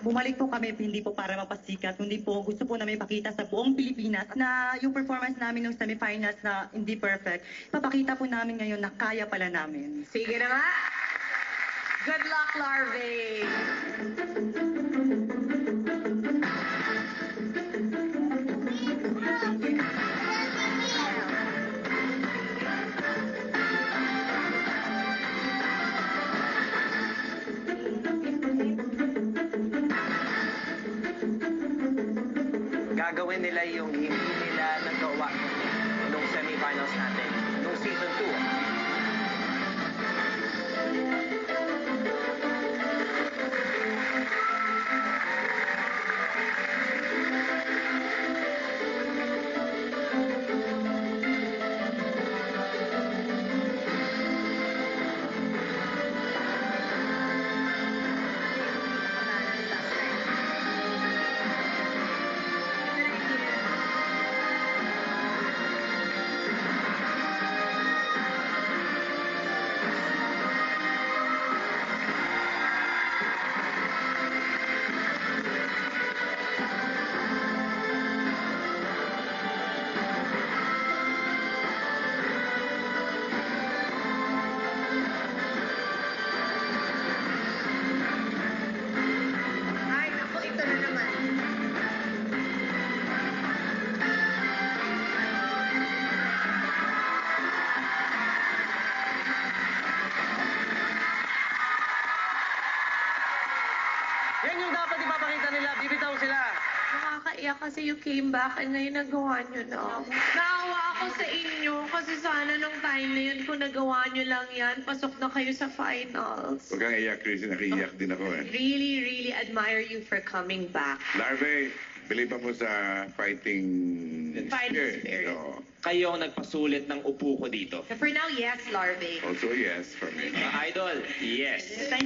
Bumalik po kami hindi po para mapasikat, kundi po gusto po namin ipakita sa buong Pilipinas na yung performance namin ng semifinals na hindi perfect. Papakita po namin ngayon na kaya pala namin. Sige na nga. Good luck, Larvae. Gagawin nila yung hindi nila nagawa nung semifinals natin, nung season 2. Ay, naku, ito na naman. Yan yung dapat ipapakita nila, bibitaw sila. Nakakaiyak kasi you came back and ngayon nagawa nyo na. Naawa ako sa inyo kasi sana nung time na yun kung nagawa nyo lang yan, pasok na kayo sa finals. Huwag kang iyak, Chris. Nakiiyak din ako eh. Really, really admire you for coming back. Larvae, believe ako sa fighting Fighting spirit. Oo. Kayo ang nagpasulit ng upo ko dito. For now, yes, Larvae. Also yes for me. Mga idol, yes.